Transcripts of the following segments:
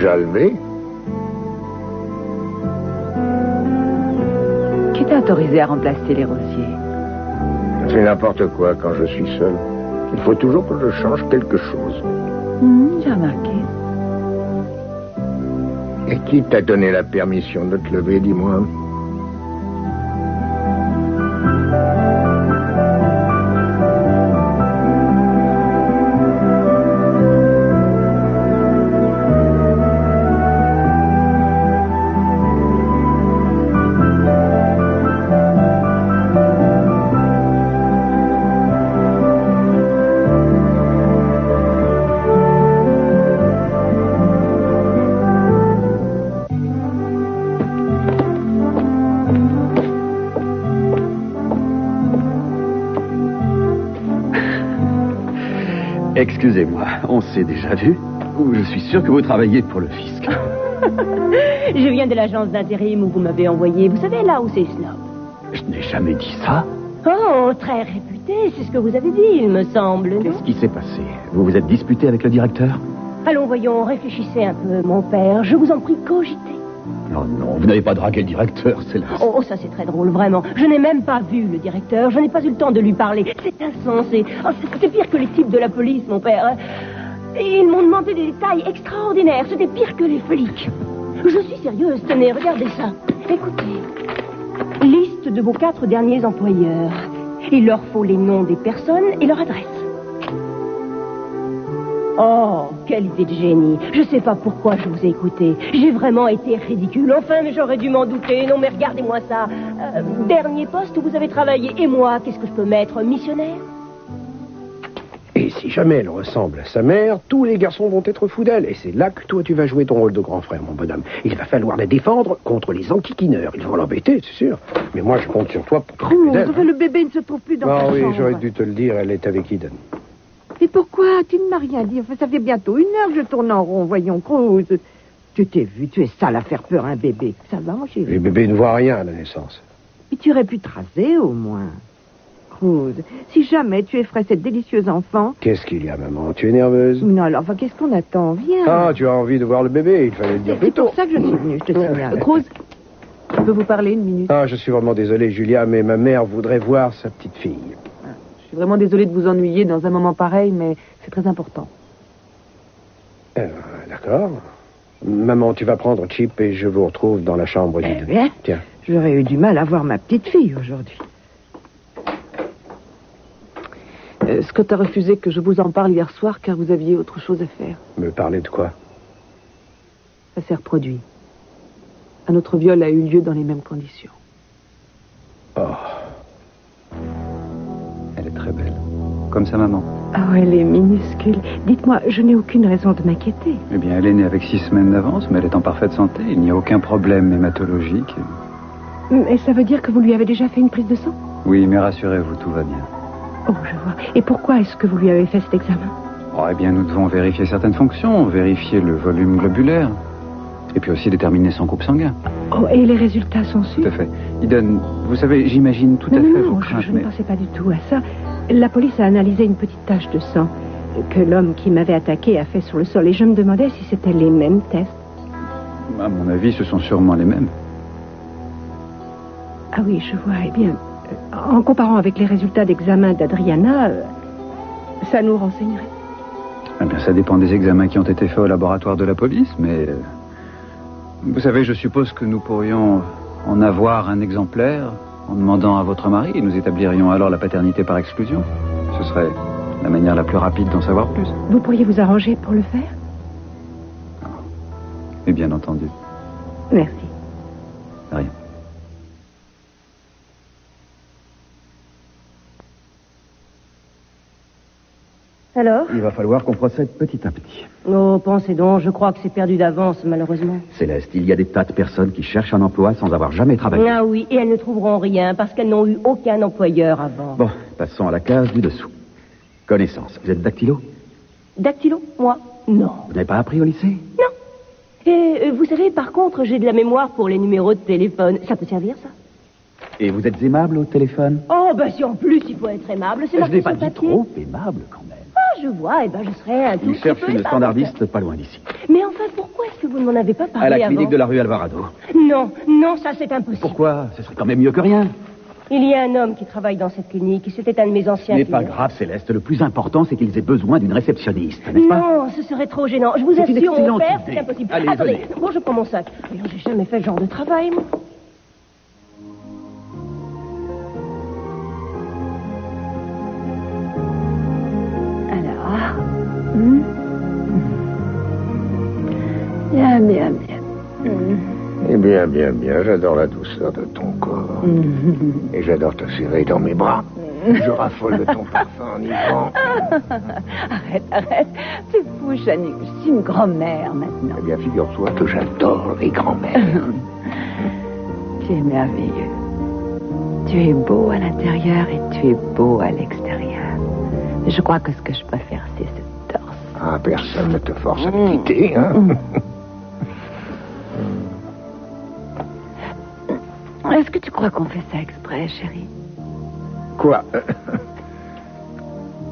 déjà levé. Qui t'a autorisé à remplacer les rosiers? Je fais n'importe quoi quand je suis seul. Il faut toujours que je change quelque chose. J'ai remarqué. Et qui t'a donné la permission de te lever, dis-moi? Excusez-moi, on s'est déjà vu? Je suis sûr que vous travaillez pour le fisc. Je viens de l'agence d'intérim où vous m'avez envoyé. Vous savez, là où c'est Snob. Je n'ai jamais dit ça. Oh, très réputé, c'est ce que vous avez dit, il me semble. Qu'est-ce qui s'est passé? Vous vous êtes disputé avec le directeur? Allons, voyons, réfléchissez un peu, mon père. Je vous en prie, cogitez. Non, non, vous n'avez pas dragué le directeur, c'est là. Oh, ça c'est très drôle, vraiment. Je n'ai même pas vu le directeur, je n'ai pas eu le temps de lui parler. C'est insensé. Oh, c'est pire que les types de la police, mon père. Et ils m'ont demandé des détails extraordinaires. C'était pire que les flics. Je suis sérieuse, tenez, regardez ça. Écoutez. Liste de vos 4 derniers employeurs. Il leur faut les noms des personnes et leur adresse. Oh, quelle idée de génie. Je sais pas pourquoi je vous ai écouté. J'ai vraiment été ridicule. Enfin, mais j'aurais dû m'en douter. Non, mais regardez-moi ça. Dernier poste où vous avez travaillé. Et moi, qu'est-ce que je peux mettre? Missionnaire? Et si jamais elle ressemble à sa mère, tous les garçons vont être fous d'elle. Et c'est là que toi, tu vas jouer ton rôle de grand frère, mon bonhomme. Il va falloir la défendre contre les enquiquineurs. Ils vont l'embêter, c'est sûr. Mais moi, je compte sur toi pour t'occuper d'elle. Le bébé ne se trouve plus dans ta Ah oui, chambre. j'aurais dû te le dire, elle est avec Eden. Mais pourquoi? Tu ne m'as rien dit. Enfin, ça fait bientôt 1 heure que je tourne en rond. Voyons, Cruz. Tu t'es vu, tu es sale à faire peur à un bébé. Ça va, mon chéri? Les bébés ne voient rien à la naissance. Mais tu aurais pu te raser, au moins. Cruz, si jamais tu effraies cette délicieuse enfant... Qu'est-ce qu'il y a, maman? Tu es nerveuse? Non, alors, enfin, qu'est-ce qu'on attend? Viens. Ah, tu as envie de voir le bébé, il fallait le dire plus C'est tôt. pour ça que je suis venue, je te signale. Cruz, je peux vous parler 1 minute? Ah, je suis vraiment désolé, Julia, mais ma mère voudrait voir sa petite fille. Je suis vraiment désolée de vous ennuyer dans un moment pareil, mais c'est très important. D'accord. Maman, tu vas prendre Chip et je vous retrouve dans la chambre d'Eden. Bien. Tiens. J'aurais eu du mal à voir ma petite fille aujourd'hui. Scott a refusé que je vous en parle hier soir car vous aviez autre chose à faire. Me parler de quoi? Ça s'est reproduit. Un autre viol a eu lieu dans les mêmes conditions. Oh. Elle est très belle. Comme sa maman. Ah, elle est minuscule. Dites-moi, je n'ai aucune raison de m'inquiéter. Eh bien, elle est née avec 6 semaines d'avance, mais elle est en parfaite santé. Il n'y a aucun problème hématologique. Et ça veut dire que vous lui avez déjà fait une prise de sang? Oui, mais rassurez-vous, tout va bien. Oh, je vois. Et pourquoi est-ce que vous lui avez fait cet examen? Oh, eh bien, nous devons vérifier certaines fonctions, vérifier le volume globulaire, et puis aussi déterminer son groupe sanguin. Oh, et les résultats sont sûrs? Tout à fait. Eden, vous savez, j'imagine tout à fait vos Non, craintes, je ne mais... pensais pas du tout à ça. La police a analysé une petite tache de sang que l'homme qui m'avait attaqué a fait sur le sol, et je me demandais si c'était les mêmes tests. À mon avis, ce sont sûrement les mêmes. Ah oui, je vois. Eh bien, en comparant avec les résultats d'examen d'Adriana, ça nous renseignerait. Eh bien, ça dépend des examens qui ont été faits au laboratoire de la police, mais... vous savez, je suppose que nous pourrions en avoir un exemplaire en demandant à votre mari, et nous établirions alors la paternité par exclusion. Ce serait la manière la plus rapide d'en savoir plus. Vous pourriez vous arranger pour le faire? Et bien entendu. Merci. Rien. Alors? Il va falloir qu'on procède petit à petit. Oh, pensez donc, je crois que c'est perdu d'avance, malheureusement. Céleste, il y a des tas de personnes qui cherchent un emploi sans avoir jamais travaillé. Ah oui, et elles ne trouveront rien parce qu'elles n'ont eu aucun employeur avant. Bon, passons à la case du dessous. Connaissance. Vous êtes dactylo? Dactylo? Moi? Non. Vous n'avez pas appris au lycée? Non. Et vous savez, par contre, j'ai de la mémoire pour les numéros de téléphone. Ça peut servir, ça? Et vous êtes aimable au téléphone? Oh, ben si en plus il faut être aimable, c'est Je marqué n'ai sur pas le dit papier. trop aimable quand même. Ah, je vois. Eh ben, je serai un tout Il petit cherche peu une épatante. standardiste pas loin d'ici. Mais enfin, pourquoi est-ce que vous ne m'en avez pas parlé À la clinique avant? de la rue Alvarado. Non, non, ça c'est impossible. Pourquoi? Ce serait quand même mieux que rien. Il y a un homme qui travaille dans cette clinique. C'était un de mes Ce anciens n'est pas clients. grave, Céleste. Le plus important, c'est qu'ils aient besoin d'une réceptionniste, n'est-ce pas? Non, ce serait trop gênant. Je vous C'est une assure, mon excellente père, idée. c'est impossible. Allez, Attendez, venez. bon, je prends mon sac. D'ailleurs, j'ai jamais fait ce genre de travail, moi. Alors. Bien, bien, bien. Eh bien, bien, bien, j'adore la douceur de ton corps. Et j'adore te serrer dans mes bras. Je raffole de ton parfum enivrant. Arrête, arrête. C'est fou, Chani. Je suis une grand-mère maintenant. Eh bien, figure-toi que j'adore les grands-mères. Tu es merveilleux. Tu es beau à l'intérieur et tu es beau à l'extérieur. Mais je crois que ce que je préfère, c'est ce torse. Ah, personne ne te force à me quitter, hein. Est-ce que tu crois qu'on fait ça exprès, chérie? Quoi?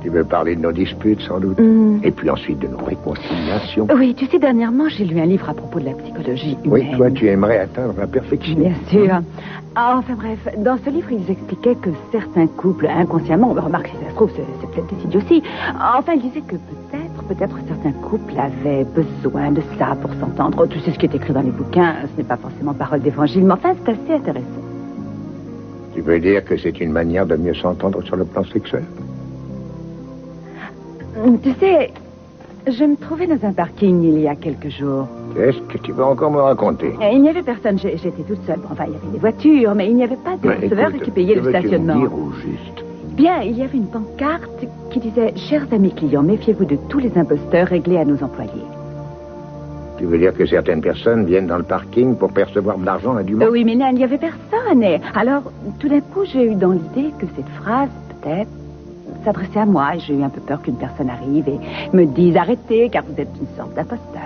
Tu veux parler de nos disputes, sans doute? Et puis ensuite de nos réconciliations? Oui, tu sais, dernièrement, j'ai lu un livre à propos de la psychologie humaine. Oui, toi, tu aimerais atteindre la perfection. Bien sûr. Ah, enfin bref, dans ce livre, ils expliquaient que certains couples, inconsciemment, remarque si ça se trouve, c'est peut-être des idioties. Enfin, ils disaient que peut-être certains couples avaient besoin de ça pour s'entendre. Tu sais ce qui est écrit dans les bouquins, ce n'est pas forcément parole d'évangile, mais enfin, c'est assez intéressant. Tu veux dire que c'est une manière de mieux s'entendre sur le plan sexuel? Tu sais, je me trouvais dans un parking il y a quelques jours. Qu'est-ce que tu veux encore me raconter? Et il n'y avait personne, j'étais toute seule. Bon, enfin, il y avait des voitures, mais il n'y avait pas de receveur qui payait le stationnement. Que veux-tu me dire au juste? Bien, il y avait une pancarte qui disait « Chers amis clients, méfiez-vous de tous les imposteurs réglés à nos employés. » Tu veux dire que certaines personnes viennent dans le parking pour percevoir de l'argent indûment? Oui, mais là, il n'y avait personne. Et alors, tout d'un coup, j'ai eu dans l'idée que cette phrase, peut-être, s'adressait à moi. Et j'ai eu un peu peur qu'une personne arrive et me dise « Arrêtez, car vous êtes une sorte d'imposteur. »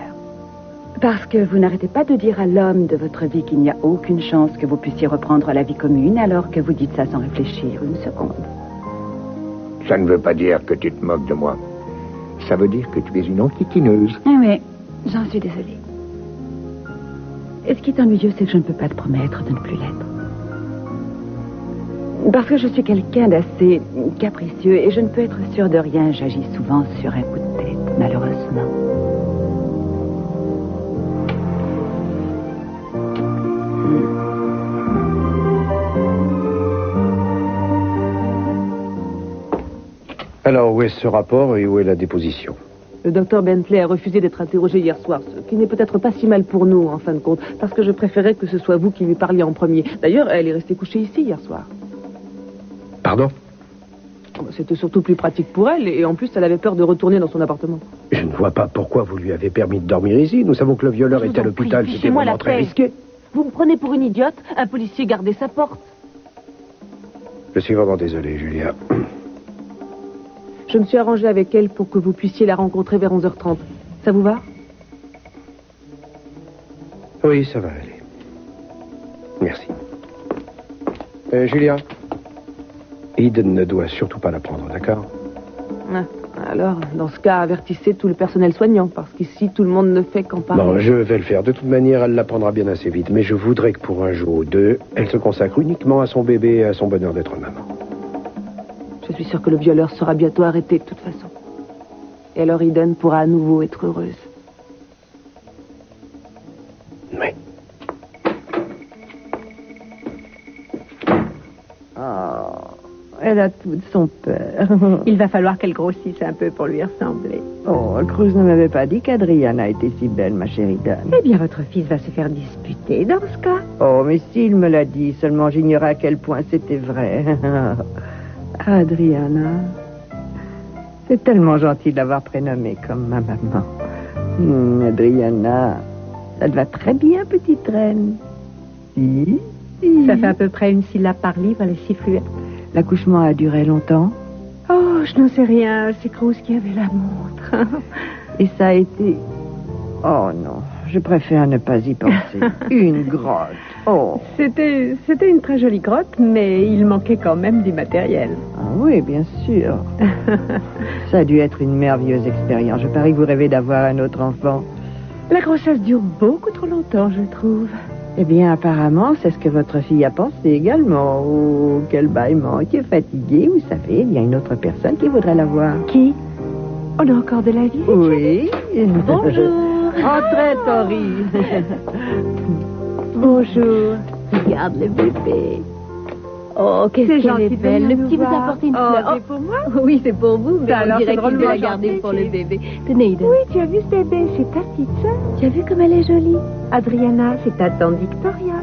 Parce que vous n'arrêtez pas de dire à l'homme de votre vie qu'il n'y a aucune chance que vous puissiez reprendre la vie commune, alors que vous dites ça sans réfléchir une seconde. Ça ne veut pas dire que tu te moques de moi. Ça veut dire que tu es une enquiquineuse. Ah oui, j'en suis désolée. Et ce qui est ennuyeux, c'est que je ne peux pas te promettre de ne plus l'être. Parce que je suis quelqu'un d'assez capricieux et je ne peux être sûre de rien. J'agis souvent sur un coup de tête, malheureusement. Alors, où est ce rapport et où est la déposition? Le docteur Bentley a refusé d'être interrogé hier soir, ce qui n'est peut-être pas si mal pour nous, en fin de compte, parce que je préférais que ce soit vous qui lui parliez en premier. D'ailleurs, elle est restée couchée ici hier soir. Pardon? C'était surtout plus pratique pour elle, et en plus, elle avait peur de retourner dans son appartement. Je ne vois pas pourquoi vous lui avez permis de dormir ici. Nous savons que le violeur est à l'hôpital. C'était Fichez-moi vraiment la très paix. risqué. Vous me prenez pour une idiote? Un policier gardait sa porte. Je suis vraiment désolé, Julia. Je me suis arrangée avec elle pour que vous puissiez la rencontrer vers 11h30. Ça vous va? Oui, ça va aller. Merci. Julia, Eden ne doit surtout pas la prendre, d'accord? Ah, alors, dans ce cas, avertissez tout le personnel soignant, parce qu'ici, tout le monde ne fait qu'en parler. Bon, je vais le faire. De toute manière, elle l'apprendra bien assez vite. Mais je voudrais que pour un jour ou deux, elle se consacre uniquement à son bébé et à son bonheur d'être maman. Je suis sûre que le violeur sera bientôt arrêté de toute façon. Et alors Eden pourra à nouveau être heureuse. Oui. Oh, elle a toute son peur. Il va falloir qu'elle grossisse un peu pour lui ressembler. Oh, Cruz ne m'avait pas dit qu'Adriana était si belle, ma chérie Dan. Eh bien, votre fils va se faire disputer dans ce cas. Oh, mais s'il me l'a dit, seulement j'ignorais à quel point c'était vrai. Adriana, c'est tellement gentil de l'avoir prénommée comme ma maman. Adriana, ça te va très bien, petite reine. Si. Ça fait à peu près une syllabe par livre, elle est si fluette. L'accouchement a duré longtemps? Oh, je n'en sais rien. C'est Cruz qui avait la montre. Et ça a été... Oh non, je préfère ne pas y penser. Une grotte. Oh. C'était une très jolie grotte, mais il manquait quand même du matériel. Ah oui, bien sûr. Ça a dû être une merveilleuse expérience. Je parie que vous rêvez d'avoir un autre enfant. La grossesse dure beaucoup trop longtemps, je trouve. Eh bien, apparemment, c'est ce que votre fille a pensé également. Oh, quel bâillement. Qui est fatigué, vous savez, il y a une autre personne qui voudrait la voir. Qui? On a encore de la vie? Oui. Bonjour. Entrez, Tori. Bonjour. Regarde le bébé. Oh, qu'est-ce qu'elle est belle. Le petit vous a apporté une fleur. C'est pour moi? Oui, c'est pour vous, mais Alors, on dirait c'est qu'il veut la drôlement garder gentil, pour le Kate. bébé. Tenez, Eden. Oui, tu as vu ce bébé? C'est ta petite sœur. Tu as vu comme elle est jolie? Adriana, c'est ta tante Victoria.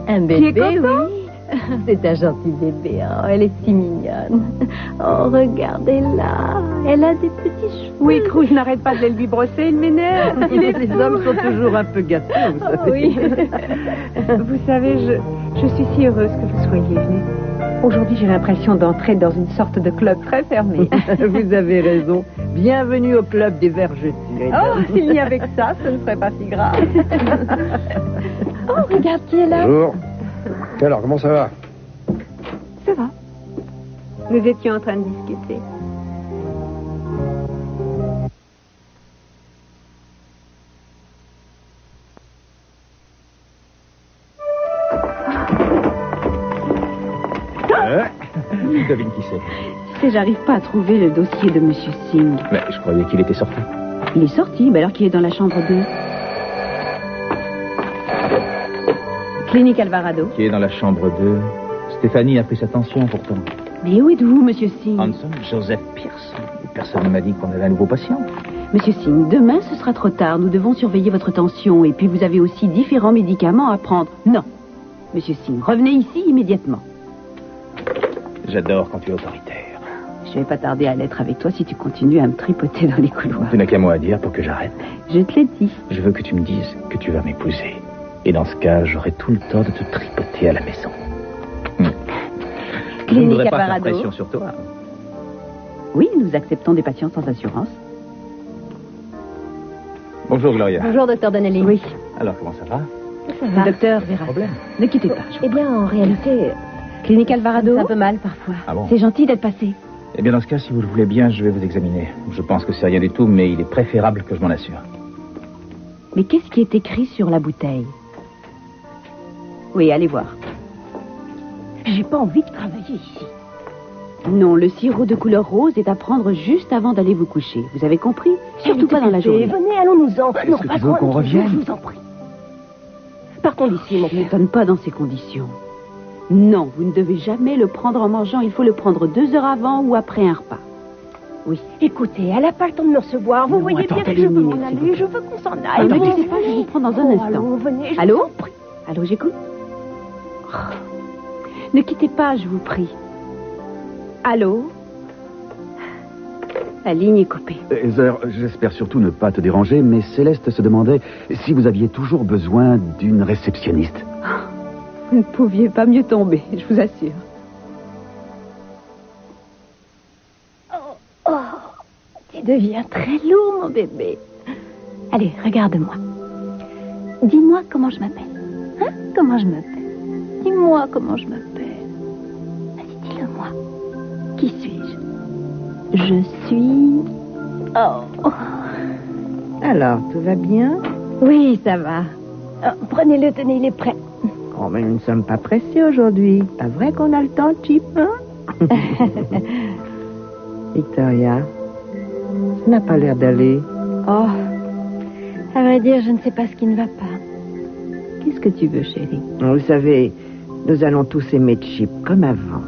Un Tu es bébé, content? oui. C'est un gentil bébé. Oh, elle est si mignonne. Oh, regardez-la. Elle a des petits cheveux. Oui, Cruz, je n'arrête pas de le lui brosser, il m'énerve. Les hommes sont toujours un peu gâtés, vous savez. Oui. Vous savez, je suis si heureuse que vous soyez venue. Aujourd'hui, j'ai l'impression d'entrer dans une sorte de club très fermé. Vous avez raison. Bienvenue au club des vergetures. Oh, s'il n'y avait que ça, ce ne serait pas si grave. Oh, regarde qui est là. Bonjour. Alors, comment ça va? Ça va. Nous étions en train de discuter. Devine qui c'est. Tu sais, j'arrive pas à trouver le dossier de Monsieur Singh. Mais je croyais qu'il était sorti. Il est sorti, mais alors qu'il est dans la chambre 2. Clinique Alvarado. Qui est dans la chambre 2. Stéphanie a pris sa tension pourtant. Mais où êtes-vous, Monsieur Singh? Hanson, Joseph Pierce. Personne ne m'a dit qu'on avait un nouveau patient. Monsieur Singh, demain ce sera trop tard. Nous devons surveiller votre tension. Et puis vous avez aussi différents médicaments à prendre. Non. Monsieur Singh, revenez ici immédiatement. J'adore quand tu es autoritaire. Je vais pas tarder à l'être avec toi si tu continues à me tripoter dans les couloirs. Tu n'as qu'un mot à dire pour que j'arrête. Je te l'ai dit. Je veux que tu me dises que tu vas m'épouser. Et dans ce cas, j'aurai tout le temps de te tripoter à la maison. Je ne Clinique voudrais pas faire Alvarado. pression sur toi. Oui, nous acceptons des patients sans assurance. Bonjour, Gloria. Bonjour, docteur Donnelly. Oui. Alors, comment ça va? Ça Le va. docteur verra. Problème. Ne quittez pas. Eh bien, en réalité, Clinique Alvarado. c'est un peu mal parfois. Ah bon? C'est gentil d'être passé. Eh bien, dans ce cas, si vous le voulez bien, je vais vous examiner. Je pense que c'est rien du tout, mais il est préférable que je m'en assure. Mais qu'est-ce qui est écrit sur la bouteille? Oui, allez voir. J'ai pas envie de travailler ici. Non, le sirop de couleur rose est à prendre juste avant d'aller vous coucher. Vous avez compris? Surtout pas dans la journée. Venez, allons-nous-en. Est-ce que tu veux qu'on revienne? Je vous en prie. Partons d'ici, mon Je père. ne donne pas dans ces conditions. Non, vous ne devez jamais le prendre en mangeant. Il faut le prendre 2 heures avant ou après un repas. Oui. Écoutez, elle n'a pas le temps de me recevoir. Vous Non, voyez attends, bien que allez, je veux une m'en minute, s'il vous aller. plaît. Je veux qu'on s'en Ah, aille. ne Bon, quittez pas, je vous prends dans un oh, instant. Allons, venez, je Allô? vous en prie. Allô, j'écoute. Oh. Ne quittez pas, je vous prie. Allô? La ligne est coupée. Heather, j'espère surtout ne pas te déranger, mais Céleste se demandait si vous aviez toujours besoin d'une réceptionniste. Vous ne pouviez pas mieux tomber, je vous assure. Oh, tu deviens très lourd, mon bébé. Allez, regarde-moi. Dis-moi comment je m'appelle. Hein? Comment je m'appelle? Dis-moi comment je m'appelle. Vas-y, dis-le-moi. Qui suis-je? Je suis... Oh. Alors, tout va bien? Oui, ça va. Prenez-le, tenez, il est prêt. Oh, mais nous ne sommes pas pressés aujourd'hui. Pas vrai qu'on a le temps, Chip, hein? Victoria, ça n'a pas l'air d'aller. Oh, à vrai dire, je ne sais pas ce qui ne va pas. Qu'est-ce que tu veux, chérie? Vous savez, nous allons tous aimer Chip comme avant.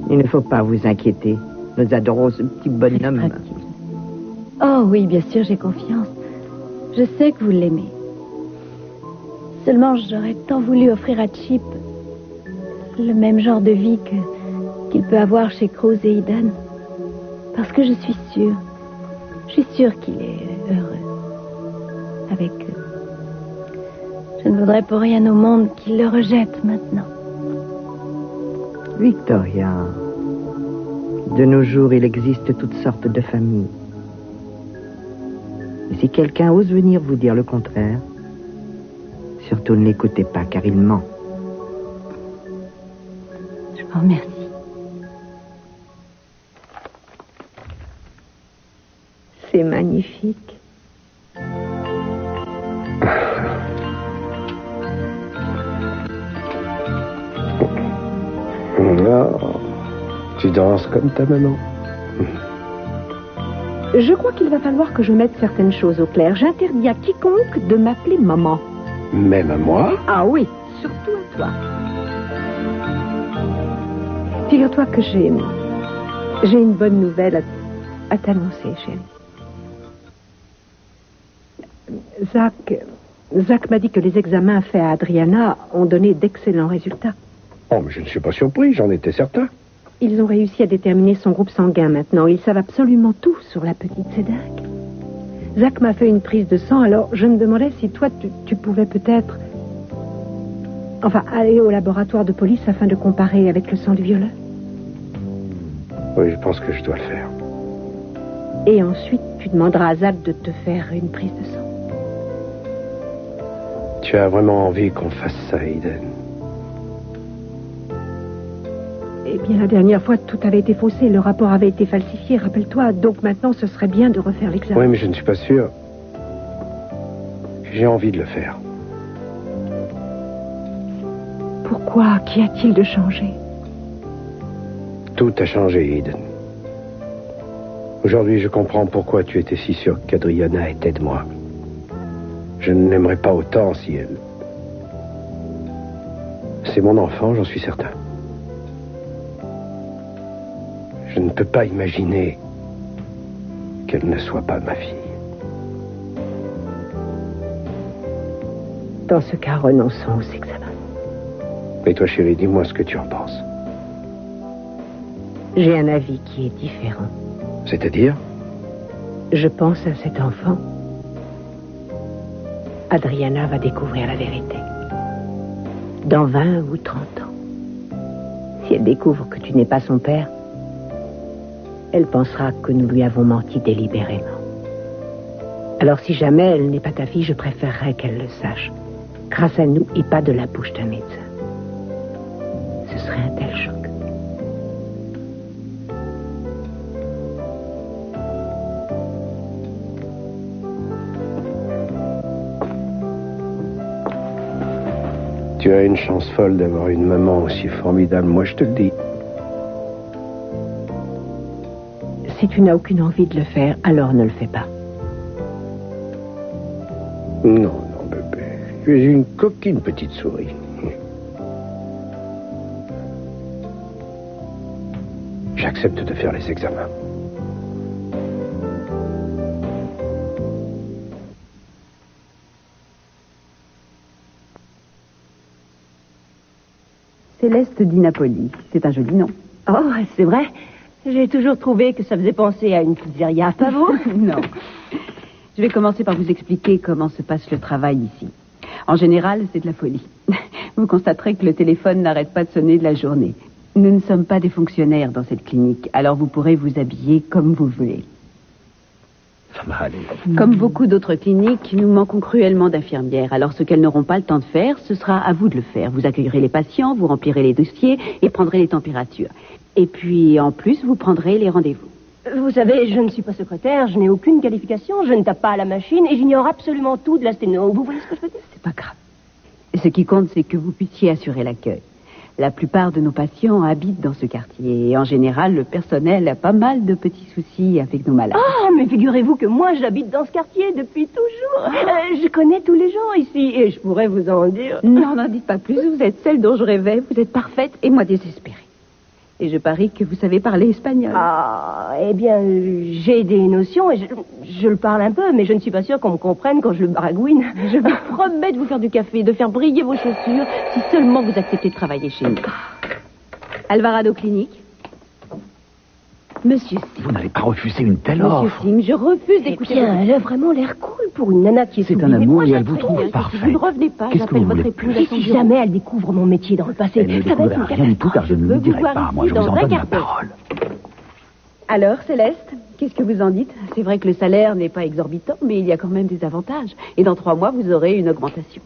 Il ne faut pas vous inquiéter. Nous adorons ce petit bonhomme. Tranquille. Oh oui, bien sûr, j'ai confiance. Je sais que vous l'aimez. Seulement, j'aurais tant voulu offrir à Chip le même genre de vie qu'il peut avoir chez Cruz et Eden. Parce que je suis sûre qu'il est heureux avec eux. Je ne voudrais pour rien au monde qu'il le rejette maintenant. Victoria, de nos jours, il existe toutes sortes de familles. Et si quelqu'un ose venir vous dire le contraire, surtout ne l'écoutez pas, car il ment. Je vous remercie. C'est magnifique. Non, tu danses comme ta maman. Je crois qu'il va falloir que je mette certaines choses au clair. J'interdis à quiconque de m'appeler maman. Même à moi? Ah oui, surtout à toi. Figure-toi que j'ai une bonne nouvelle à t'annoncer, chérie. Zach m'a dit que les examens faits à Adriana ont donné d'excellents résultats. Oh, mais je ne suis pas surpris, j'en étais certain. Ils ont réussi à déterminer son groupe sanguin maintenant. Ils savent absolument tout sur la petite, c'est dingue. Zach m'a fait une prise de sang, alors je me demandais si toi, tu pouvais peut-être... Enfin, aller au laboratoire de police afin de comparer avec le sang du violeur. Oui, je pense que je dois le faire. Et ensuite, tu demanderas à Zach de te faire une prise de sang. Tu as vraiment envie qu'on fasse ça, Eden? Eh bien, la dernière fois, tout avait été faussé. Le rapport avait été falsifié, rappelle-toi. Donc maintenant, ce serait bien de refaire l'examen. Oui, mais je ne suis pas sûr. J'ai envie de le faire. Pourquoi? Qu'y a-t-il de changé? Tout a changé, Eden. Aujourd'hui, je comprends pourquoi tu étais si sûr qu'Adriana était de moi. Je ne l'aimerais pas autant si elle... C'est mon enfant, j'en suis certain. Je ne peux pas imaginer qu'elle ne soit pas ma fille. Dans ce cas, renonçons aux examens. Et toi, chérie, dis-moi ce que tu en penses. J'ai un avis qui est différent. C'est-à-dire? Je pense à cet enfant. Adriana va découvrir la vérité. Dans 20 ou 30 ans. Si elle découvre que tu n'es pas son père, elle pensera que nous lui avons menti délibérément. Alors si jamais elle n'est pas ta fille, je préférerais qu'elle le sache. Grâce à nous et pas de la bouche d'un médecin. Ce serait un tel choc. Tu as une chance folle d'avoir une maman aussi formidable, moi je te le dis. Si tu n'as aucune envie de le faire, alors ne le fais pas. Non, bébé. Tu es une coquine petite souris. J'accepte de faire les examens. Céleste di Napoli, c'est un joli nom. Oh, c'est vrai. J'ai toujours trouvé que ça faisait penser à une pizzeria, pas vous? Non. Je vais commencer par vous expliquer comment se passe le travail ici. En général, c'est de la folie. Vous constaterez que le téléphone n'arrête pas de sonner de la journée. Nous ne sommes pas des fonctionnaires dans cette clinique, alors vous pourrez vous habiller comme vous voulez. Ça va aller. Comme beaucoup d'autres cliniques, nous manquons cruellement d'infirmières. Alors ce qu'elles n'auront pas le temps de faire, ce sera à vous de le faire. Vous accueillerez les patients, vous remplirez les dossiers et prendrez les températures. Et puis, en plus, vous prendrez les rendez-vous. Vous savez, je ne suis pas secrétaire, je n'ai aucune qualification, je ne tape pas à la machine et j'ignore absolument tout de la sténo. Vous voyez ce que je veux dire? C'est pas grave. Ce qui compte, c'est que vous puissiez assurer l'accueil. La plupart de nos patients habitent dans ce quartier et en général, le personnel a pas mal de petits soucis avec nos malades. Ah, mais figurez-vous que moi, j'habite dans ce quartier depuis toujours. Je connais tous les gens ici et je pourrais vous en dire. Non, n'en dites pas plus, vous êtes celle dont je rêvais, vous êtes parfaite et moi désespérée. Et je parie que vous savez parler espagnol. Ah, eh bien, j'ai des notions et je le parle un peu, mais je ne suis pas sûre qu'on me comprenne quand je le baragouine. Je vous promets de vous faire du café, de faire briller vos chaussures, si seulement vous acceptez de travailler chez nous. Alvarado Clinique. Monsieur Sim. Vous n'allez pas refuser une telle Monsieur offre. Sim, je refuse d'écouter... Bien, elle a vraiment l'air cool pour une nana qui est C'est soumise. un Mais amour moi, et elle j'apprécie. vous trouve Si parfait. vous ne revenez pas, Qu'est-ce que j'appelle vous votre voulez épouse plus? à son Si bureau. jamais elle découvre mon métier dans le passé, Elle ne ça va être découvre une rien du tout car je ne veux lui vous dirai voir pas. Moi, ici je vous dans en un donne ma quart d'heure. parole. Alors, Céleste, qu'est-ce que vous en dites? C'est vrai que le salaire n'est pas exorbitant, mais il y a quand même des avantages. Et dans 3 mois, vous aurez une augmentation.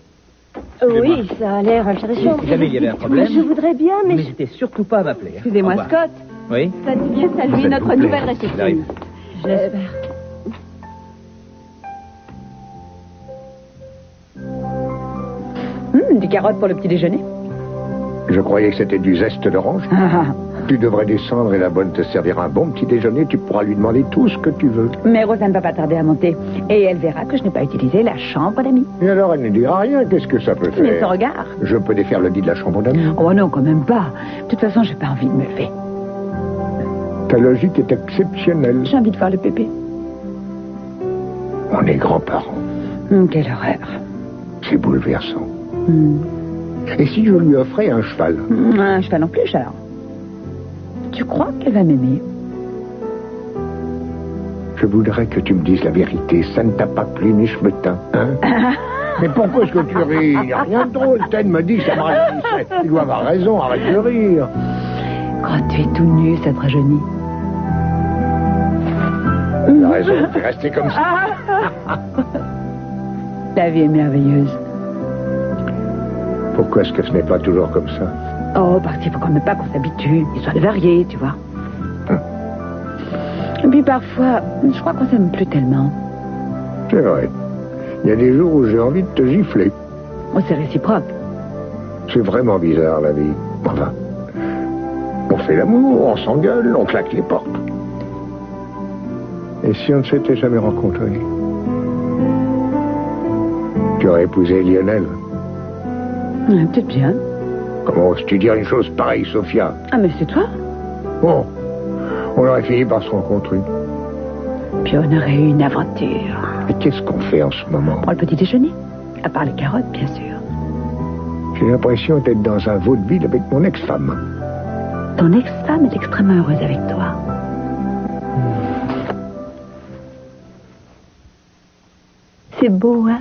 Oui, ça a l'air intéressant. Si jamais il y avait un problème, Je voudrais bien, mais... n'hésitez surtout pas à m'appeler. Hein. Excusez-moi, Au revoir. Scott. Oui. Ça dit bien Vous saluer êtes notre bouclé. nouvelle réception. J'arrive. Je l'espère. Des carottes pour le petit déjeuner. Je croyais que c'était du zeste d'orange. Tu devrais descendre et la bonne te servira un bon petit déjeuner. Tu pourras lui demander tout ce que tu veux. Mais Rosa ne va pas tarder à monter. Et elle verra que je n'ai pas utilisé la chambre d'amis. Et alors, elle ne dira rien. Qu'est-ce que ça peut Mais faire? son regard. Je peux défaire le lit de la chambre d'amis. Oh non, quand même pas. De toute façon, j'ai pas envie de me lever. Ta logique est exceptionnelle. J'ai envie de voir le bébé. On est grands-parents. Quelle horreur. C'est bouleversant. Et si je lui offrais un cheval? Un cheval en plus, alors. Tu crois qu'elle va m'aimer? Je voudrais que tu me dises la vérité. Ça ne t'a pas plu, ni je me tins, hein? Mais pourquoi est-ce que tu ris? Il n'y a rien de drôle. Ted me dit que ça me rajeunissait. Tu dois avoir raison, arrête de rire. Quand tu es tout nu, ça te rajeunit. T'as raison, t'es resté comme ça. La vie est merveilleuse. Pourquoi est-ce que ce n'est pas toujours comme ça? Oh, parce qu'il faut quand même pas qu'on s'habitue. Histoire de varier, tu vois. Et puis parfois, je crois qu'on s'aime plus tellement. C'est vrai. Il y a des jours où j'ai envie de te gifler. Oh, c'est réciproque. C'est vraiment bizarre, la vie. Enfin, on fait l'amour, on s'engueule, on claque les portes. Et si on ne s'était jamais rencontrés? Tu aurais épousé Lionel. Peut-être bien. Comment oses-tu dire une chose pareille, Sophia? Ah, mais c'est toi. Bon, on aurait fini par se rencontrer. Puis on aurait eu une aventure. Et qu'est-ce qu'on fait en ce moment? Pour le petit déjeuner. À part les carottes, bien sûr. J'ai l'impression d'être dans un vaudeville avec mon ex-femme. Ton ex-femme est extrêmement heureuse avec toi. C'est beau, hein?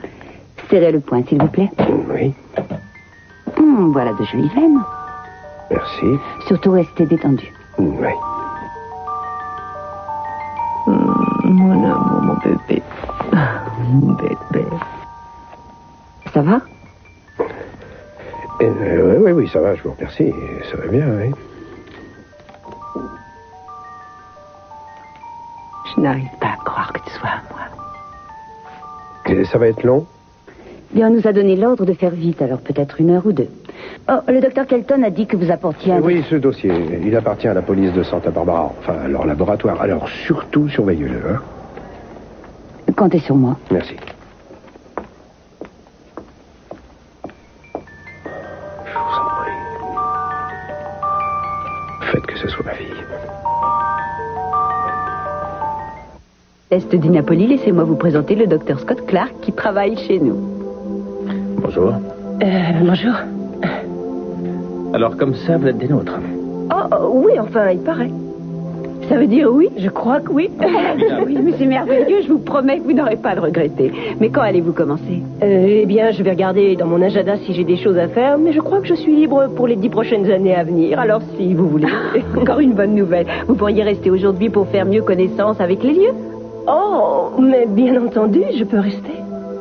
Serrez le poing, s'il vous plaît. Oui, Voilà de jolies veines. merci. Surtout restez détendu. Oui. Mon amour, mon bébé. Mon bébé. Ça va? Oui, ça va, je vous remercie. Ça va bien, oui. Je n'arrive pas à croire que tu sois à moi. Et ça va être long? Bien, on nous a donné l'ordre de faire vite, alors peut-être 1 heure ou 2. Oh, le docteur Kelton a dit que vous apportiez un... Oui, ce dossier, il appartient à la police de Santa Barbara, enfin, à leur laboratoire. Alors, surtout, surveillez-le, hein. Comptez sur moi. Merci. Je vous en prie. Faites que ce soit ma fille. Est di Napoli, laissez-moi vous présenter le docteur Scott Clark qui travaille chez nous. Bonjour. Bonjour. Alors, comme ça, vous êtes des nôtres. Oh, oui, enfin, il paraît. Ça veut dire oui? Je crois que oui. Oui, mais c'est merveilleux, je vous promets que vous n'aurez pas à le regretter. Mais quand allez-vous commencer? Eh bien, je vais regarder dans mon agenda si j'ai des choses à faire, mais je crois que je suis libre pour les 10 prochaines années à venir. Alors, si vous voulez... Encore une bonne nouvelle. Vous pourriez rester aujourd'hui pour faire mieux connaissance avec les lieux? Oh, mais bien entendu, je peux rester.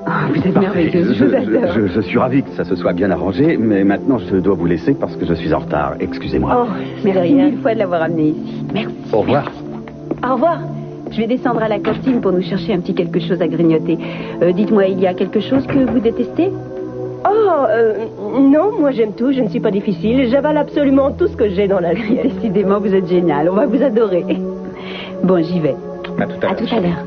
Oh, vous êtes merveilleuse, je vous adore. Je suis ravi que ça se soit bien arrangé, mais maintenant je dois vous laisser parce que je suis en retard. Excusez-moi. Oh, c'est Merci rien. 1000 fois de l'avoir amené ici. Merci. Au revoir. Au revoir. Je vais descendre à la cantine pour nous chercher un petit quelque chose à grignoter. Dites-moi, il y a quelque chose que vous détestez? Oh, non, moi j'aime tout, je ne suis pas difficile. J'avale absolument tout ce que j'ai dans la vie. Décidément, vous êtes génial. On va vous adorer. Bon, j'y vais. À tout à l'heure. À tout à l'heure.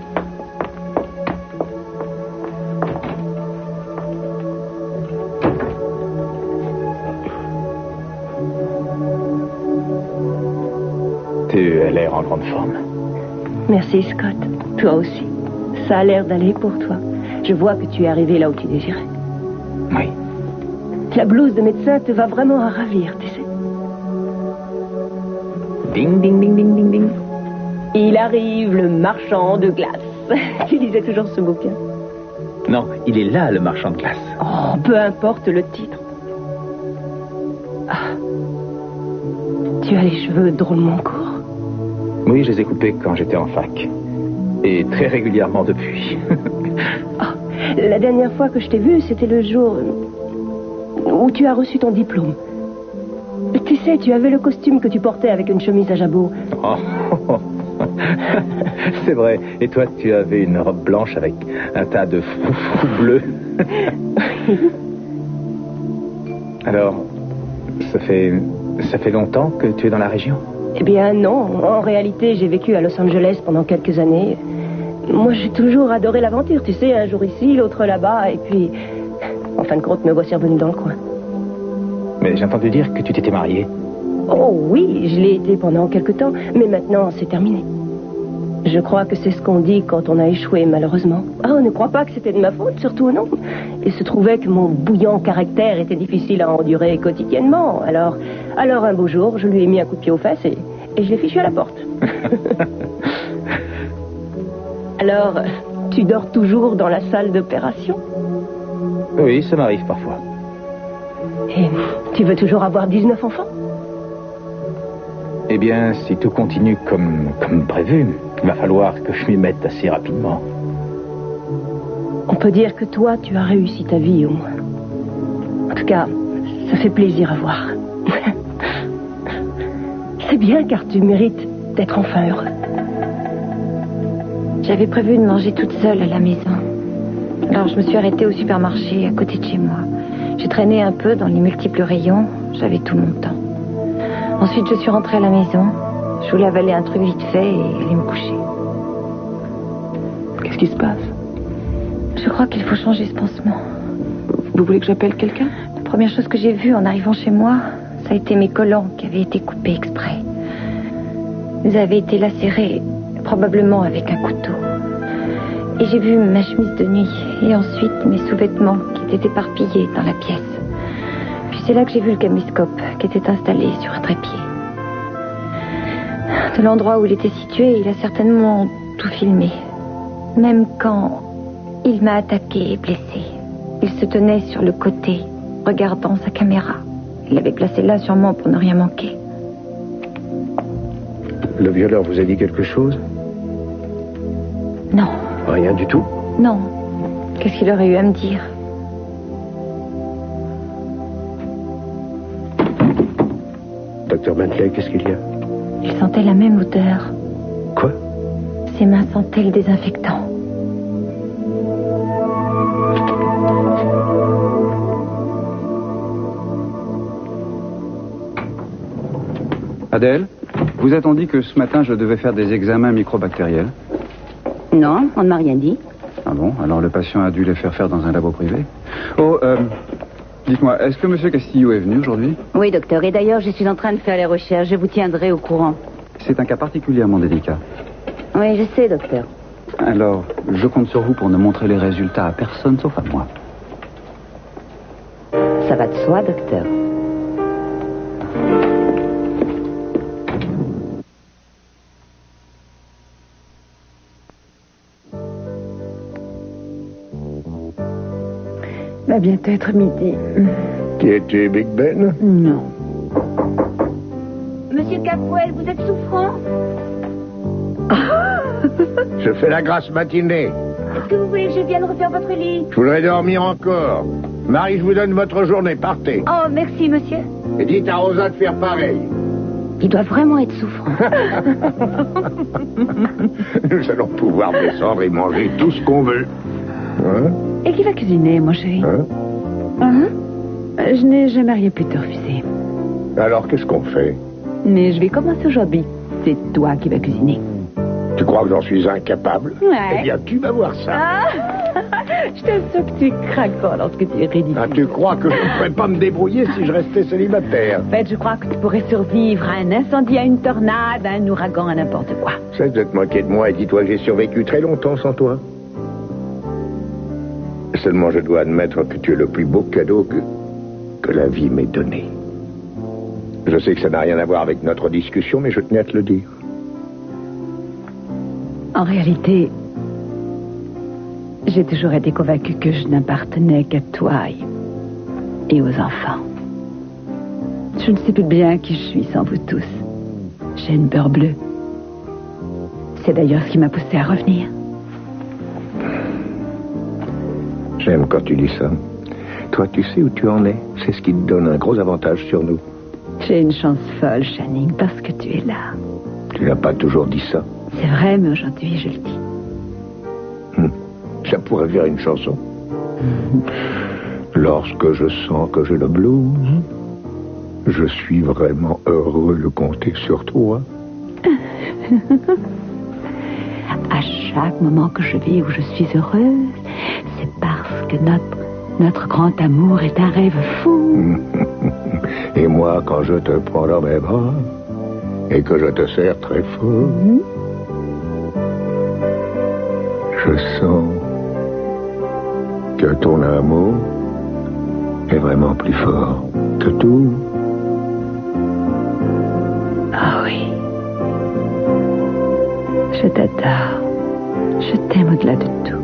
Tu as l'air en grande forme. Merci, Scott. Toi aussi. Ça a l'air d'aller pour toi. Je vois que tu es arrivé là où tu désirais. Oui. La blouse de médecin te va vraiment à ravir, tu sais. Ding, ding, ding, ding, ding, ding. Il arrive, le marchand de glace. Tu lisais toujours ce bouquin? Non, il est là, le marchand de glace. Oh, peu importe le titre. Ah. Tu as les cheveux drôlement courts. Oui, je les ai coupés quand j'étais en fac. Et très régulièrement depuis. La dernière fois que je t'ai vu, c'était le jour où tu as reçu ton diplôme. Tu sais, tu avais le costume que tu portais avec une chemise à jabot. Oh. C'est vrai. Et toi, tu avais une robe blanche avec un tas de froufrous bleus. Alors, ça fait longtemps que tu es dans la région? Eh bien, non. En réalité, j'ai vécu à Los Angeles pendant quelques années. Moi, j'ai toujours adoré l'aventure, tu sais, un jour ici, l'autre là-bas, et puis, en fin de compte, me voici revenu dans le coin. Mais j'ai entendu dire que tu t'étais mariée. Oh oui, je l'ai été pendant quelque temps, mais maintenant, c'est terminé. Je crois que c'est ce qu'on dit quand on a échoué, malheureusement. Oh, ne crois pas que c'était de ma faute, surtout non. Il se trouvait que mon bouillant caractère était difficile à endurer quotidiennement. Alors un beau jour, je lui ai mis un coup de pied aux fesses et je l'ai fichu à la porte. Alors, tu dors toujours dans la salle d'opération? Oui, ça m'arrive parfois. Et tu veux toujours avoir 19 enfants? Eh bien, si tout continue comme prévu, il va falloir que je m'y mette assez rapidement. On peut dire que toi, tu as réussi ta vie, au moins. En tout cas, ça fait plaisir à voir. C'est bien, car tu mérites d'être enfin heureux. J'avais prévu de manger toute seule à la maison. Alors je me suis arrêtée au supermarché à côté de chez moi. J'ai traîné un peu dans les multiples rayons. J'avais tout mon temps. Ensuite, je suis rentrée à la maison. Je voulais avaler un truc vite fait et aller me coucher. Qu'est-ce qui se passe? Je crois qu'il faut changer ce pansement. Vous voulez que j'appelle quelqu'un? La première chose que j'ai vue en arrivant chez moi, ça a été mes collants qui avaient été coupés exprès. Ils avaient été lacérés, probablement avec un couteau. Et j'ai vu ma chemise de nuit et ensuite mes sous-vêtements qui étaient éparpillés dans la pièce. Puis c'est là que j'ai vu le caméscope qui était installé sur un trépied. De l'endroit où il était situé, il a certainement tout filmé. Même quand il m'a attaqué et blessé. Il se tenait sur le côté, regardant sa caméra. Il l'avait placée là sûrement pour ne rien manquer. Le violeur vous a dit quelque chose? Non. Rien du tout? Non. Qu'est-ce qu'il aurait eu à me dire? Docteur Bentley, qu'est-ce qu'il y a? Il sentait la même odeur. Quoi? Ses mains sentaient le désinfectant. Adèle, vous a-t-on dit que ce matin je devais faire des examens microbactériels? Non, on ne m'a rien dit. Ah bon? Alors le patient a dû les faire dans un labo privé. Oh, dites-moi, est-ce que M. Castillo est venu aujourd'hui? Oui, docteur, et d'ailleurs, je suis en train de faire les recherches. Je vous tiendrai au courant. C'est un cas particulièrement délicat. Oui, je sais, docteur. Alors, je compte sur vous pour ne montrer les résultats à personne sauf à moi. Ça va de soi, docteur. Va bientôt être midi. Qui es-tu, Big Ben? Non. Monsieur Capwell, vous êtes souffrant? Je fais la grasse matinée. Est-ce que vous voulez que je vienne refaire votre lit? Je voudrais dormir encore. Marie, je vous donne votre journée. Partez. Oh, merci, monsieur. Et dites à Rosa de faire pareil. Il doit vraiment être souffrant. Nous allons pouvoir descendre et manger tout ce qu'on veut. Hein? Et qui va cuisiner, mon chéri? Je n'ai jamais rien pu te refuser. Alors, qu'est-ce qu'on fait? Mais je vais commencer aujourd'hui. C'est toi qui vas cuisiner. Tu crois que j'en suis incapable? Ouais. Eh bien, tu vas voir ça. Je t'assure que tu es craquant lorsque tu es ridicule. Ah, tu crois que je ne pourrais pas me débrouiller si je restais célibataire? En fait, je crois que tu pourrais survivre à un incendie, à une tornade, à un ouragan, à n'importe quoi. Cesse de te moquer de moi et dis-toi que j'ai survécu très longtemps sans toi. Seulement, je dois admettre que tu es le plus beau cadeau que la vie m'ait donné. Je sais que ça n'a rien à voir avec notre discussion, mais je tenais à te le dire. En réalité, j'ai toujours été convaincue que je n'appartenais qu'à toi et aux enfants. Je ne sais plus bien qui je suis sans vous tous. J'ai une peur bleue. C'est d'ailleurs ce qui m'a poussée à revenir. J'aime quand tu dis ça. Toi, tu sais où tu en es. C'est ce qui te donne un gros avantage sur nous. J'ai une chance folle, Channing, parce que tu es là. Tu n'as pas toujours dit ça. C'est vrai, mais aujourd'hui, je le dis. Ça pourrait faire une chanson. Lorsque je sens que j'ai le blues, je suis vraiment heureux de compter sur toi. À chaque moment que je vis où je suis heureuse, c'est parce que notre grand amour est un rêve fou. Et moi, quand je te prends dans mes bras et que je te serre très fort, je sens que ton amour est vraiment plus fort que tout. Ah oui. Je t'adore. Je t'aime au-delà de tout.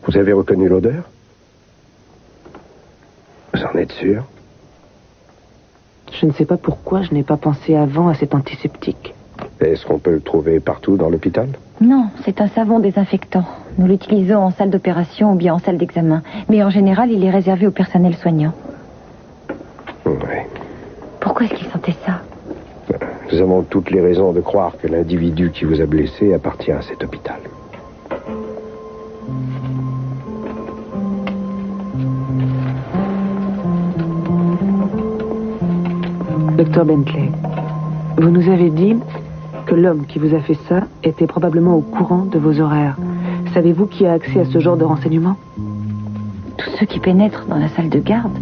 Vous avez reconnu l'odeur? Vous en êtes sûr? Je ne sais pas pourquoi je n'ai pas pensé avant à cet antiseptique. Est-ce qu'on peut le trouver partout dans l'hôpital? Non, c'est un savon désinfectant. Nous l'utilisons en salle d'opération ou bien en salle d'examen. Mais en général, il est réservé au personnel soignant. Oui. Pourquoi est-ce qu'il sentait ça? Nous avons toutes les raisons de croire que l'individu qui vous a blessé appartient à cet hôpital. Docteur Bentley, vous nous avez dit que l'homme qui vous a fait ça était probablement au courant de vos horaires. Savez-vous qui a accès à ce genre de renseignements? Tous ceux qui pénètrent dans la salle de garde.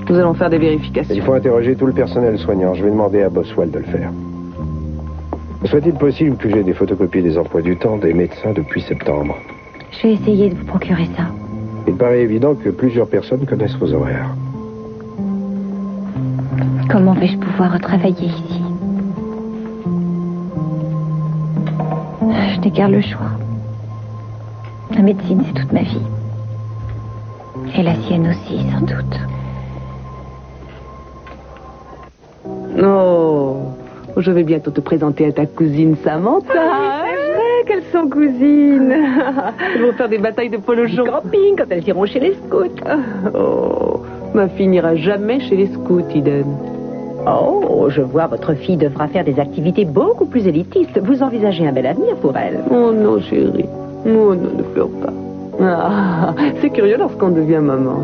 Nous allons faire des vérifications. Il faut interroger tout le personnel soignant. Je vais demander à Boswell de le faire. Soit-il possible que j'ai des photocopies des emplois du temps des médecins depuis septembre? Je vais essayer de vous procurer ça. Il paraît évident que plusieurs personnes connaissent vos horaires. Comment vais-je pouvoir retravailler ici? Je n'ai guère le choix. La médecine, c'est toute ma vie. Et la sienne aussi, sans doute. Oh, je vais bientôt te présenter à ta cousine Samantha. C'est vrai qu'elles sont cousines. Elles vont faire des batailles de polo jaune. Camping quand elles iront chez les scouts. Oh, ma fille n'ira jamais chez les scouts, Eden. Oh, je vois, votre fille devra faire des activités beaucoup plus élitistes. Vous envisagez un bel avenir pour elle. Oh non, chérie. Oh non, ne pleure pas. Ah, c'est curieux lorsqu'on devient maman.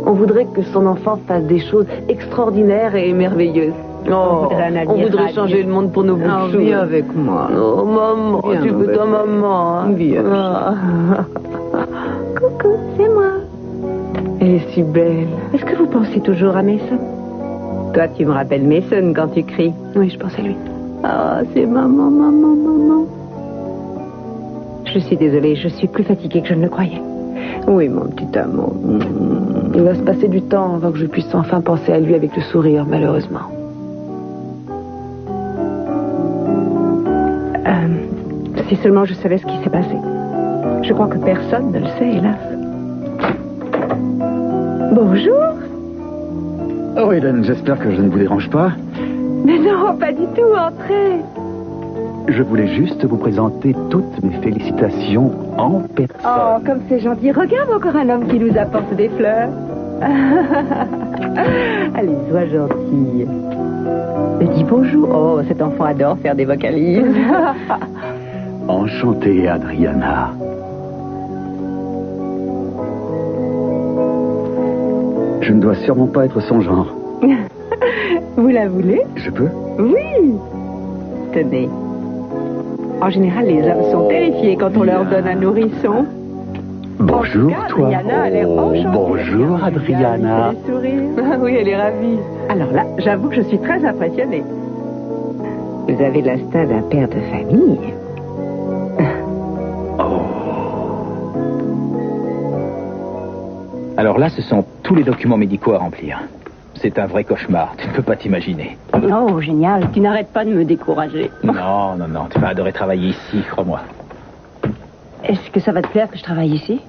On voudrait que son enfant fasse des choses extraordinaires et merveilleuses. Oh, on voudrait changer le monde pour nos bouts de chou. Viens avec moi. Oh, maman, Viens tu veux ta maman. Hein? Viens. Coucou, c'est moi. Elle est si belle. Est-ce que vous pensez toujours à Mason? Toi, tu me rappelles Mason quand tu cries. Oui, je pense à lui. Ah, c'est maman, maman, maman. Je suis désolée, je suis plus fatiguée que je ne le croyais. Oui, mon petit amour. Il va se passer du temps avant que je puisse enfin penser à lui avec le sourire, malheureusement. Si seulement je savais ce qui s'est passé. Je crois que personne ne le sait, hélas. Bonjour. Oh, Hélène, j'espère que je ne vous dérange pas. Mais non, pas du tout, entrez. Je voulais juste vous présenter toutes mes félicitations en personne. Oh, comme c'est gentil. Regarde encore un homme qui nous apporte des fleurs. Allez, sois gentille. Et dis bonjour. Oh, cet enfant adore faire des vocalises. Enchanté, Adriana. Je ne dois sûrement pas être son genre. Vous la voulez? Je peux? Oui. Tenez. En général, les hommes sont terrifiés quand on leur donne un nourrisson. Bonjour, cas, toi. Adriana a l'air enchantée. Bonjour, Adriana. Elle fait des sourires. Ah oui, elle est ravie. Alors là, j'avoue que je suis très impressionnée. Vous avez l'instinct d'un père de famille. Alors là, ce sont tous les documents médicaux à remplir. C'est un vrai cauchemar, tu ne peux pas t'imaginer. Oh, génial. Tu n'arrêtes pas de me décourager. Non, non, non, tu vas adorer travailler ici, crois-moi. Est-ce que ça va te plaire que je travaille ici?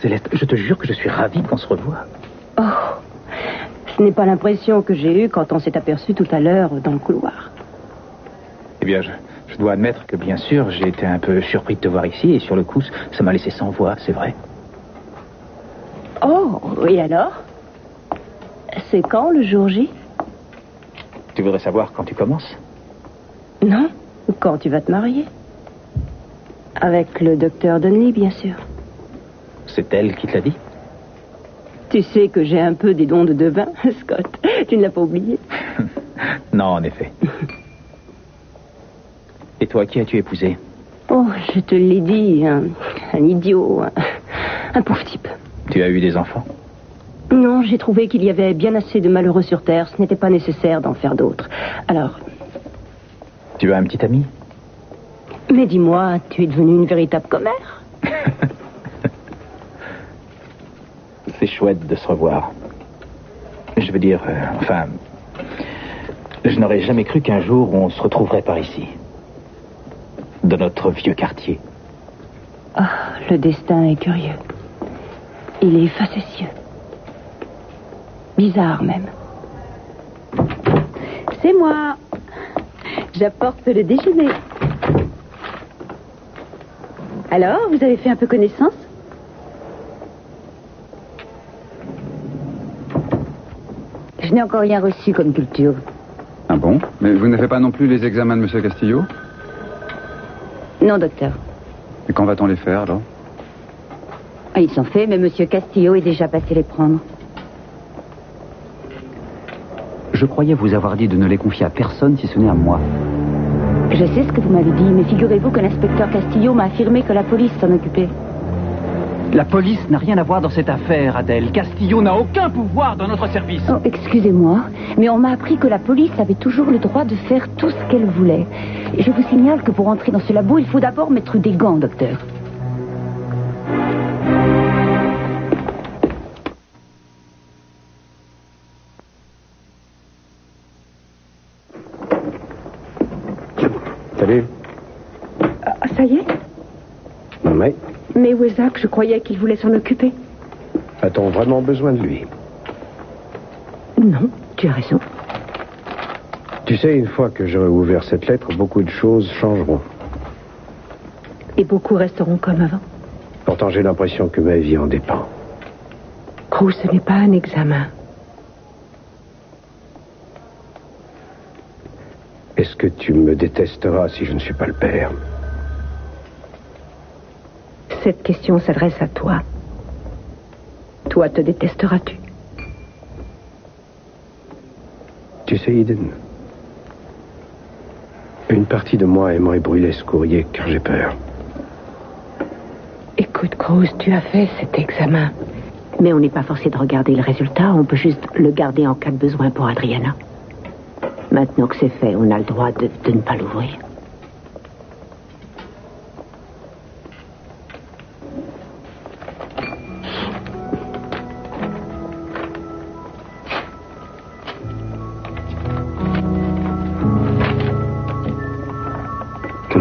Céleste, je te jure que je suis ravi qu'on se revoie. Oh, ce n'est pas l'impression que j'ai eue quand on s'est aperçu tout à l'heure dans le couloir. Eh bien, je dois admettre que, bien sûr, j'ai été un peu surpris de te voir ici, et sur le coup, ça m'a laissé sans voix, c'est vrai. Oh, et alors? C'est quand, le jour J? Tu voudrais savoir quand tu commences? Non, quand tu vas te marier. Avec le docteur Donnelly, bien sûr. C'est elle qui te l'a dit? Tu sais que j'ai un peu des dons de devin, Scott. Tu ne l'as pas oublié? Non, en effet. Et toi, qui as-tu épousé? Oh, je te l'ai dit, un idiot, un pauvre type. Tu as eu des enfants? Non, j'ai trouvé qu'il y avait bien assez de malheureux sur Terre. Ce n'était pas nécessaire d'en faire d'autres. Alors... Tu as un petit ami? Mais dis-moi, tu es devenue une véritable commère? C'est chouette de se revoir. Je veux dire, enfin... Je n'aurais jamais cru qu'un jour on se retrouverait par ici. Dans notre vieux quartier. Ah, le destin est curieux. Il est facétieux. Bizarre même. C'est moi. J'apporte le déjeuner. Alors, vous avez fait un peu connaissance? Je n'ai encore rien reçu comme culture. Ah bon? Mais vous n'avez pas non plus les examens de M. Castillo? Non, docteur. Et quand va-t-on les faire, alors? Ah, ils sont faits, mais M. Castillo est déjà passé les prendre. Je croyais vous avoir dit de ne les confier à personne si ce n'est à moi. Je sais ce que vous m'avez dit, mais figurez-vous que l'inspecteur Castillo m'a affirmé que la police s'en occupait. La police n'a rien à voir dans cette affaire, Adèle. Castillo n'a aucun pouvoir dans notre service. Oh, excusez-moi, mais on m'a appris que la police avait toujours le droit de faire tout ce qu'elle voulait. Et je vous signale que pour entrer dans ce labo, il faut d'abord mettre des gants, docteur. Salut. Ah, ça y est? Oui. Mais Wesak, je croyais qu'il voulait s'en occuper. A-t-on vraiment besoin de lui? Non, tu as raison. Tu sais, une fois que j'aurai ouvert cette lettre, beaucoup de choses changeront. Et beaucoup resteront comme avant. Pourtant, j'ai l'impression que ma vie en dépend. Cruz, ce n'est pas un examen. Est-ce que tu me détesteras si je ne suis pas le père? Cette question s'adresse à toi. Toi, te détesteras-tu? Tu sais, Eden, une partie de moi aimerait brûler ce courrier car j'ai peur. Écoute, Cruz, tu as fait cet examen. Mais on n'est pas forcé de regarder le résultat. On peut juste le garder en cas de besoin pour Adriana. Maintenant que c'est fait, on a le droit de ne pas l'ouvrir.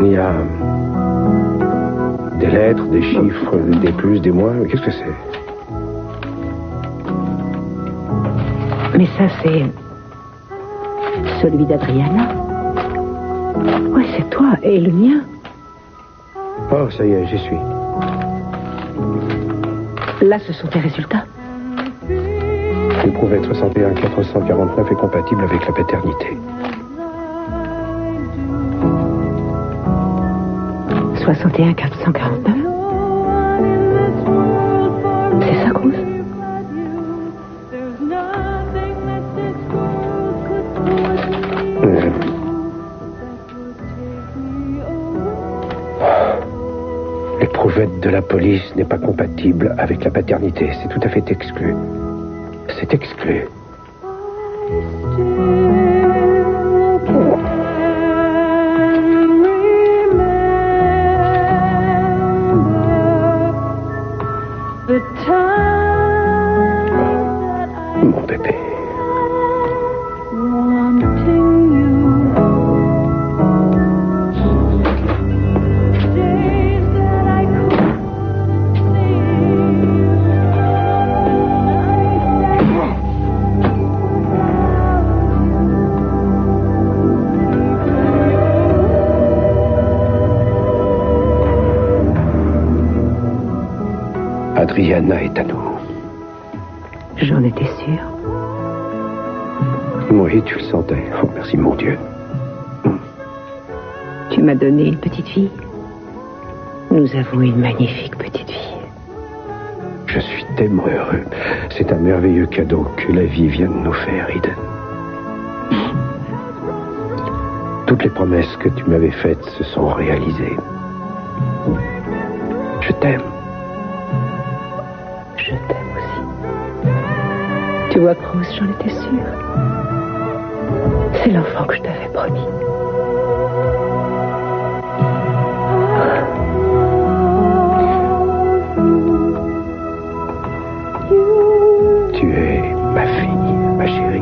Il y a des lettres, des chiffres, des plus, des moins. Qu'est-ce que c'est? Mais ça, c'est celui d'Adriana. Ouais, c'est toi. Et le mien? Oh, ça y est, j'y suis. Là, ce sont tes résultats. L'éprouvette 61 449 est compatible avec la paternité. 61 449. C'est ça, Cruz? L'éprouvette de la police n'est pas compatible avec la paternité. C'est tout à fait exclu. C'est exclu. Mon bébé. vie, Anna, est à nous. J'en étais sûre. Oui, tu le sentais. Oh, merci, mon Dieu. Tu m'as donné une petite fille. Nous avons une magnifique petite fille. Je suis tellement heureux. C'est un merveilleux cadeau que la vie vient de nous faire, Eden. Toutes les promesses que tu m'avais faites se sont réalisées. Je t'aime. Je t'aime aussi. Tu vois, Cruz, j'en étais sûre. C'est l'enfant que je t'avais promis. Tu es ma fille, ma chérie.